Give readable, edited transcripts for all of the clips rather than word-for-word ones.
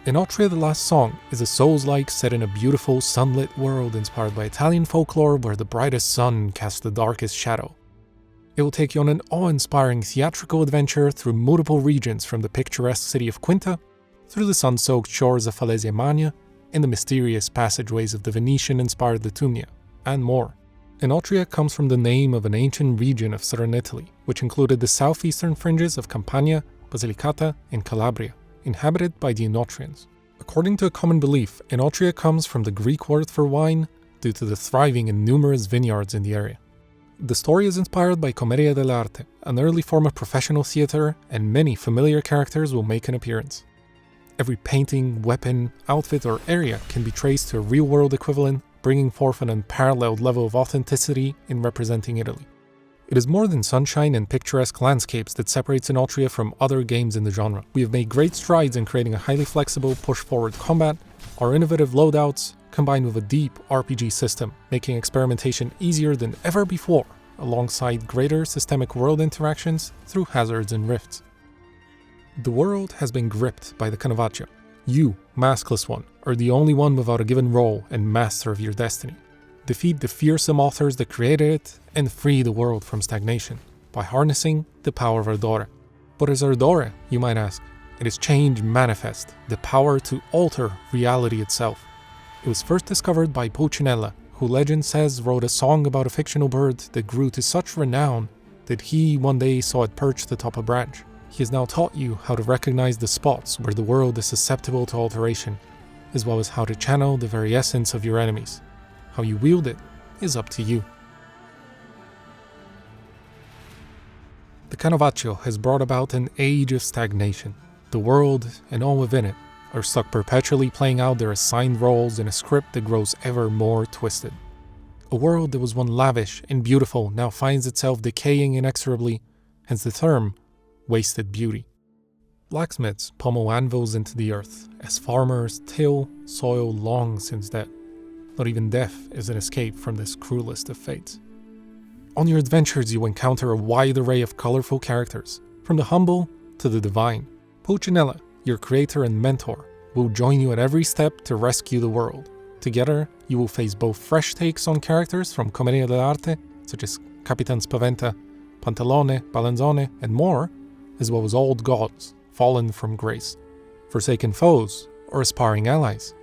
Enotria: The Last Song is a Soulslike set in a beautiful, sunlit world inspired by Italian folklore where the brightest sun casts the darkest shadow. It will take you on an awe-inspiring theatrical adventure through multiple regions from the picturesque city of Quinta, through the sun-soaked shores of Falesia Magna, and the mysterious passageways of the Venetian-inspired Litumnia, and more. Enotria comes from the name of an ancient region of southern Italy, which included the southeastern fringes of Campania, Basilicata, and Calabria, inhabited by the Enotrians. According to a common belief, Enotria comes from the Greek word for wine due to the thriving and numerous vineyards in the area. The story is inspired by Commedia dell'arte, an early form of professional theater, and many familiar characters will make an appearance. Every painting, weapon, outfit, or area can be traced to a real-world equivalent, bringing forth an unparalleled level of authenticity in representing Italy. It is more than sunshine and picturesque landscapes that separates Enotria from other games in the genre. We have made great strides in creating a highly flexible, push-forward combat, our innovative loadouts, combined with a deep RPG system, making experimentation easier than ever before, alongside greater systemic world interactions through hazards and rifts. The world has been gripped by the Canovaccio. You, maskless one, are the only one without a given role and master of your destiny. Defeat the fearsome authors that created it, and free the world from stagnation, by harnessing the power of Ardore. What is Ardore, you might ask? It is change manifest, the power to alter reality itself. It was first discovered by Pulcinella, who legend says wrote a song about a fictional bird that grew to such renown that he one day saw it perched atop a branch. He has now taught you how to recognize the spots where the world is susceptible to alteration, as well as how to channel the very essence of your enemies. How you wield it is up to you. The Canovaccio has brought about an age of stagnation. The world, and all within it, are stuck perpetually playing out their assigned roles in a script that grows ever more twisted. A world that was once lavish and beautiful now finds itself decaying inexorably, hence the term, wasted beauty. Blacksmiths pummel anvils into the earth, as farmers till soil long since dead. Not even death is an escape from this cruelest of fates. On your adventures you encounter a wide array of colorful characters, from the humble to the divine. Pulcinella, your creator and mentor, will join you at every step to rescue the world. Together, you will face both fresh takes on characters from Commedia dell'arte, such as Capitan Spaventa, Pantalone, Balanzone, and more, as well as old gods, fallen from grace, forsaken foes, or aspiring allies.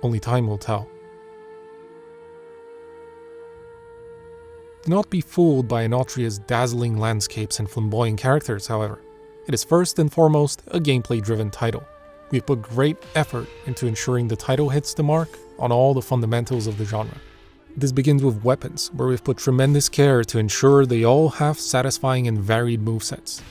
Only time will tell. Do not be fooled by Enotria's dazzling landscapes and flamboyant characters, however. It is first and foremost a gameplay-driven title. We've put great effort into ensuring the title hits the mark on all the fundamentals of the genre. This begins with weapons, where we've put tremendous care to ensure they all have satisfying and varied movesets.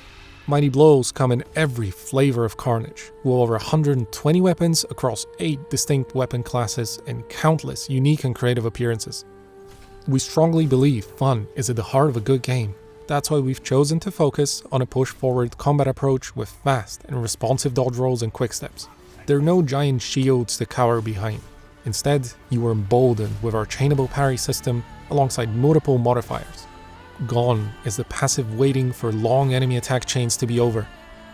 Mighty blows come in every flavor of carnage, with over 120 weapons across 8 distinct weapon classes and countless unique and creative appearances. We strongly believe fun is at the heart of a good game. That's why we've chosen to focus on a push-forward combat approach with fast and responsive dodge rolls and quicksteps. There are no giant shields to cower behind. Instead, you are emboldened with our chainable parry system alongside multiple modifiers. Gone is the passive waiting for long enemy attack chains to be over.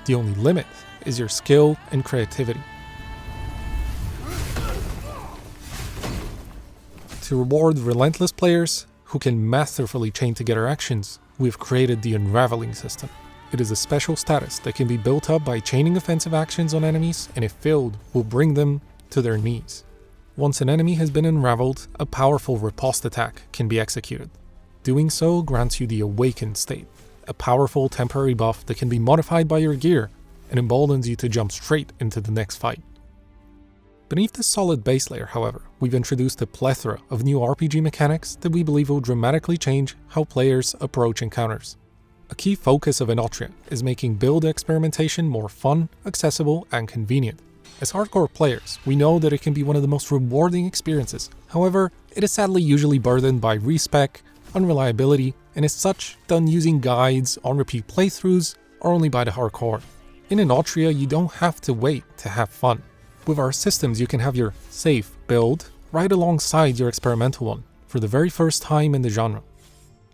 The only limit is your skill and creativity. To reward relentless players who can masterfully chain together actions, we've created the Unraveling system. It is a special status that can be built up by chaining offensive actions on enemies, and if failed, will bring them to their knees. Once an enemy has been unraveled, a powerful riposte attack can be executed. Doing so grants you the Awakened state, a powerful temporary buff that can be modified by your gear and emboldens you to jump straight into the next fight. Beneath this solid base layer, however, we've introduced a plethora of new RPG mechanics that we believe will dramatically change how players approach encounters. A key focus of Enotria is making build experimentation more fun, accessible, and convenient. As hardcore players, we know that it can be one of the most rewarding experiences. However, it is sadly usually burdened by respec, unreliability, and as such, done using guides, on-repeat playthroughs, or only by the hardcore. In Enotria, you don't have to wait to have fun. With our systems, you can have your safe build right alongside your experimental one for the very first time in the genre.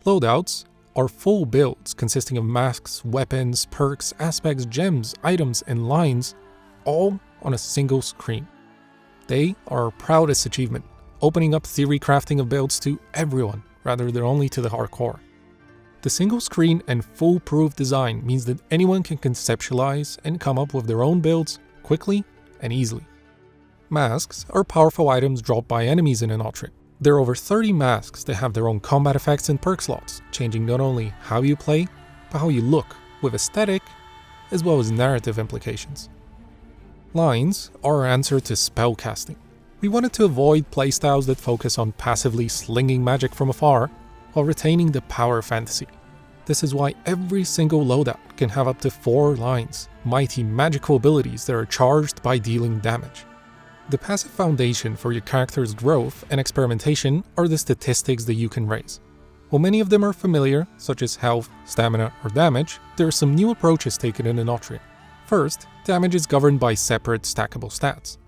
Loadouts are full builds consisting of masks, weapons, perks, aspects, gems, items, and lines, all on a single screen. They are our proudest achievement, opening up theory crafting of builds to everyone rather than only to the hardcore. The single screen and foolproof design means that anyone can conceptualize and come up with their own builds quickly and easily. Masks are powerful items dropped by enemies in Enotria. There are over 30 masks that have their own combat effects and perk slots, changing not only how you play, but how you look, with aesthetic as well as narrative implications. Lines are our answer to spellcasting. We wanted to avoid playstyles that focus on passively slinging magic from afar while retaining the power of fantasy. This is why every single loadout can have up to 4 lines, mighty magical abilities that are charged by dealing damage. The passive foundation for your character's growth and experimentation are the statistics that you can raise. While many of them are familiar, such as health, stamina, or damage, there are some new approaches taken in Enotria. First, damage is governed by separate stackable stats,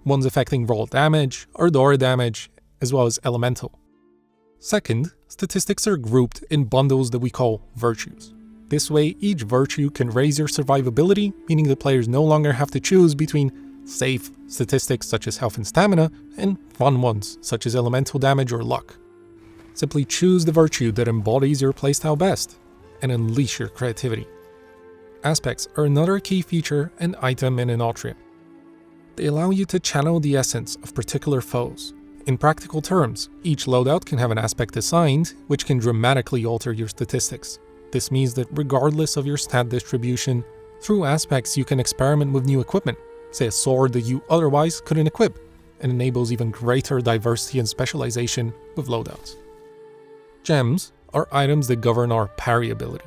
ones affecting raw damage, Ardora damage, as well as elemental. Second, statistics are grouped in bundles that we call virtues. This way, each virtue can raise your survivability, meaning the players no longer have to choose between safe statistics such as health and stamina, and fun ones such as elemental damage or luck. Simply choose the virtue that embodies your playstyle best, and unleash your creativity. Aspects are another key feature and item in Enotria. They allow you to channel the essence of particular foes. In practical terms, each loadout can have an aspect assigned, which can dramatically alter your statistics. This means that regardless of your stat distribution, through aspects you can experiment with new equipment, say a sword that you otherwise couldn't equip, and enables even greater diversity and specialization with loadouts. Gems are items that govern our parry ability.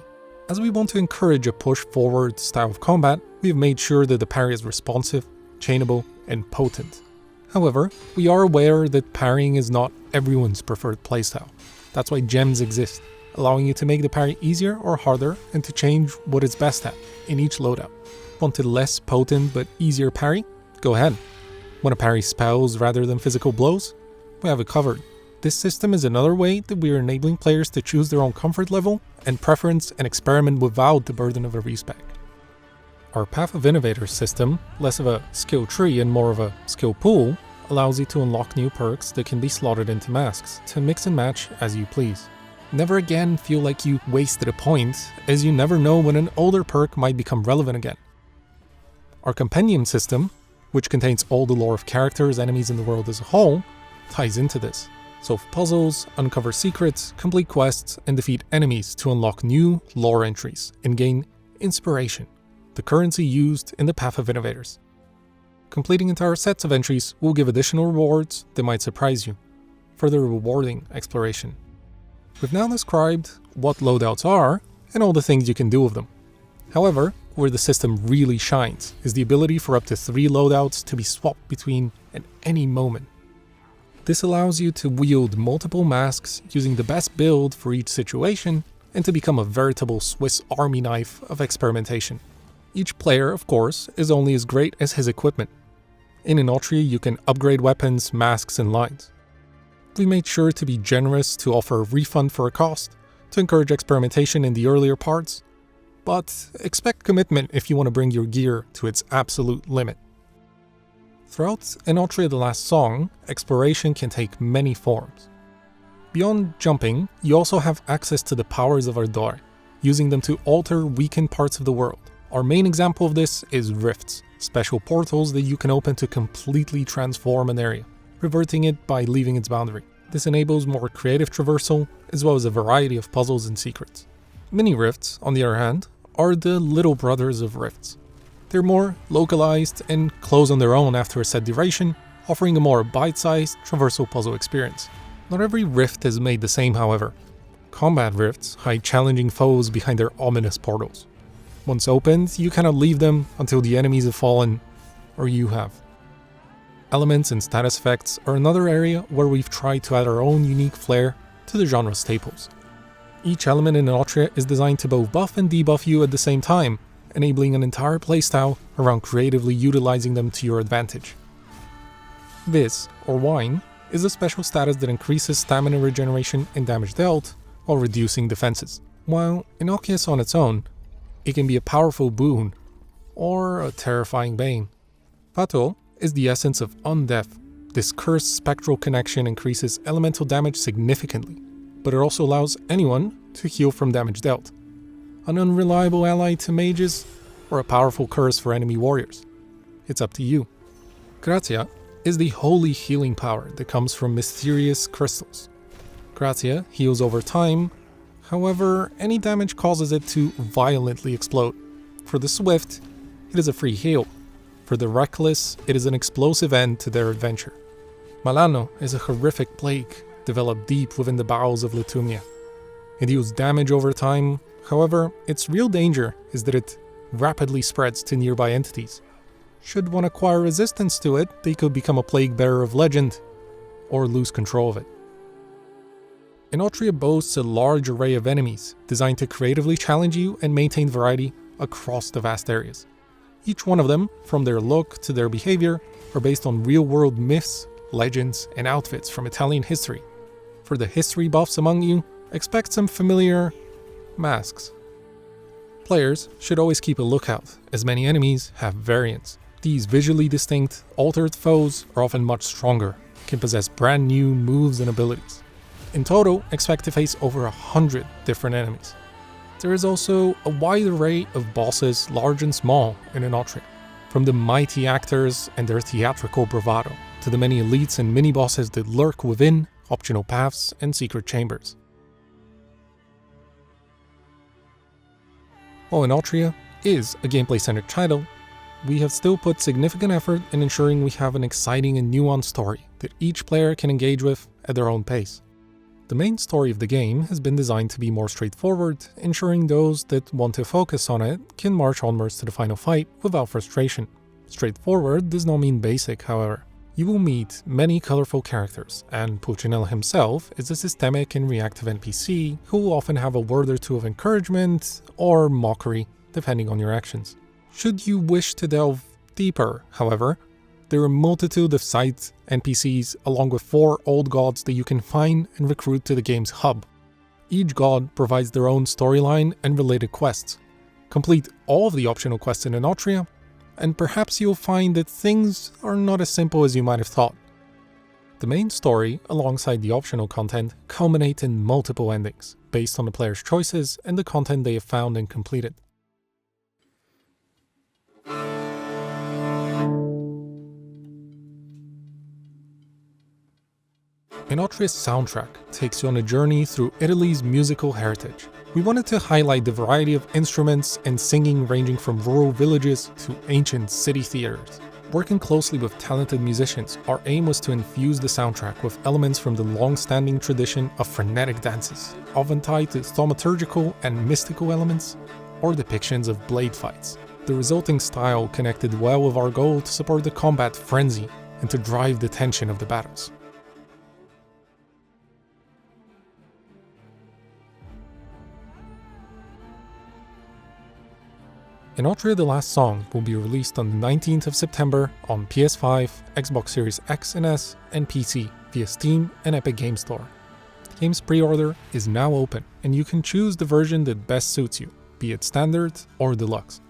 As we want to encourage a push-forward style of combat, we have made sure that the parry is responsive, chainable, and potent. However, we are aware that parrying is not everyone's preferred playstyle. That's why gems exist, allowing you to make the parry easier or harder and to change what it's best at in each loadout. Want a less potent but easier parry? Go ahead. Want to parry spells rather than physical blows? We have it covered. This system is another way that we are enabling players to choose their own comfort level and preference and experiment without the burden of a respec. Our Path of Innovators system, less of a skill tree and more of a skill pool, allows you to unlock new perks that can be slotted into masks to mix and match as you please. Never again feel like you wasted a point, as you never know when an older perk might become relevant again. Our Compendium system, which contains all the lore of characters, enemies, and the world as a whole, ties into this. Solve puzzles, uncover secrets, complete quests, and defeat enemies to unlock new lore entries and gain inspiration, the currency used in the Path of Innovators. Completing entire sets of entries will give additional rewards that might surprise you, further rewarding exploration. We've now described what loadouts are and all the things you can do with them. However, where the system really shines is the ability for up to 3 loadouts to be swapped between at any moment. This allows you to wield multiple masks using the best build for each situation and to become a veritable Swiss Army knife of experimentation. Each player, of course, is only as great as his equipment. In Enotria, you can upgrade weapons, masks, and lines. We made sure to be generous to offer a refund for a cost, to encourage experimentation in the earlier parts, but expect commitment if you want to bring your gear to its absolute limit. Throughout Enotria the Last Song, exploration can take many forms. Beyond jumping, you also have access to the powers of Ardora, using them to alter weakened parts of the world. Our main example of this is rifts, special portals that you can open to completely transform an area, reverting it by leaving its boundary. This enables more creative traversal, as well as a variety of puzzles and secrets. Mini rifts, on the other hand, are the little brothers of rifts. They're more localized and close on their own after a set duration, offering a more bite-sized traversal puzzle experience. Not every rift is made the same, however. Combat rifts hide challenging foes behind their ominous portals. Once opened, you cannot leave them until the enemies have fallen, or you have. Elements and status effects are another area where we've tried to add our own unique flair to the genre staples. Each element in Enotria is designed to both buff and debuff you at the same time, enabling an entire playstyle around creatively utilizing them to your advantage. Vis, or Wine, is a special status that increases stamina regeneration and damage dealt while reducing defenses. While innocuous on its own, it can be a powerful boon or a terrifying bane. Fato is the essence of undeath. This cursed spectral connection increases elemental damage significantly, but it also allows anyone to heal from damage dealt. An unreliable ally to mages, or a powerful curse for enemy warriors. It's up to you. Grazia is the holy healing power that comes from mysterious crystals. Grazia heals over time, however, any damage causes it to violently explode. For the swift, it is a free heal. For the reckless, it is an explosive end to their adventure. Malano is a horrific plague developed deep within the bowels of Lutumia. It deals damage over time, however, its real danger is that it rapidly spreads to nearby entities. Should one acquire resistance to it, they could become a plague bearer of legend, or lose control of it. Enotria boasts a large array of enemies, designed to creatively challenge you and maintain variety across the vast areas. Each one of them, from their look to their behavior, are based on real-world myths, legends, and outfits from Italian history. For the history buffs among you, expect some familiar masks. Players should always keep a lookout, as many enemies have variants. These visually distinct, altered foes are often much stronger, can possess brand new moves and abilities. In total, expect to face over 100 different enemies. There is also a wide array of bosses, large and small, in Enotria, from the mighty actors and their theatrical bravado, to the many elites and mini-bosses that lurk within optional paths and secret chambers. While Enotria is a gameplay-centered title, we have still put significant effort in ensuring we have an exciting and nuanced story that each player can engage with at their own pace. The main story of the game has been designed to be more straightforward, ensuring those that want to focus on it can march onwards to the final fight without frustration. Straightforward does not mean basic, however. You will meet many colorful characters, and Pulcinella himself is a systemic and reactive NPC who will often have a word or two of encouragement or mockery, depending on your actions. Should you wish to delve deeper, however, there are a multitude of side NPCs along with 4 old gods that you can find and recruit to the game's hub. Each god provides their own storyline and related quests. Complete all of the optional quests in Enotria, and perhaps you'll find that things are not as simple as you might have thought. The main story, alongside the optional content, culminate in multiple endings, based on the player's choices and the content they have found and completed. Enotria's soundtrack takes you on a journey through Italy's musical heritage. We wanted to highlight the variety of instruments and singing ranging from rural villages to ancient city theaters. Working closely with talented musicians, our aim was to infuse the soundtrack with elements from the long-standing tradition of frenetic dances, often tied to thaumaturgical and mystical elements, or depictions of blade fights. The resulting style connected well with our goal to support the combat frenzy and to drive the tension of the battles. Enotria The Last Song will be released on the 19th of September on PS5, Xbox Series X and S, and PC via Steam and Epic Games Store. The game's pre-order is now open, and you can choose the version that best suits you, be it standard or deluxe.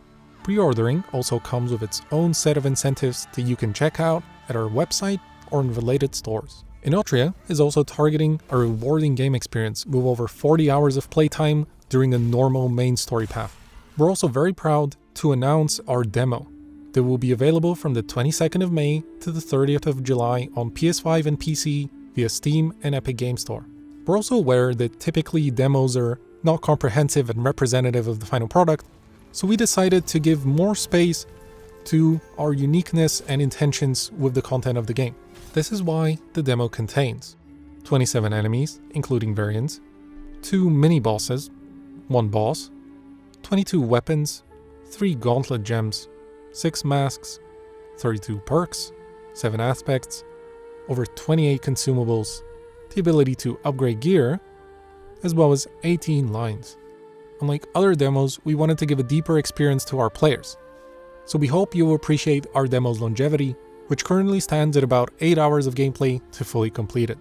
Pre-ordering also comes with its own set of incentives that you can check out at our website or in related stores. Enotria is also targeting a rewarding game experience with over 40 hours of playtime during a normal main story path. We're also very proud to announce our demo that will be available from the 22nd of May to the 30th of July on PS5 and PC via Steam and Epic Games Store. We're also aware that typically demos are not comprehensive and representative of the final product, so we decided to give more space to our uniqueness and intentions with the content of the game. This is why the demo contains 27 enemies, including variants, 2 mini-bosses, 1 boss, 22 weapons, 3 gauntlet gems, 6 masks, 32 perks, 7 aspects, over 28 consumables, the ability to upgrade gear, as well as 18 lines. Unlike other demos, we wanted to give a deeper experience to our players. So we hope you will appreciate our demo's longevity, which currently stands at about 8 hours of gameplay to fully complete it.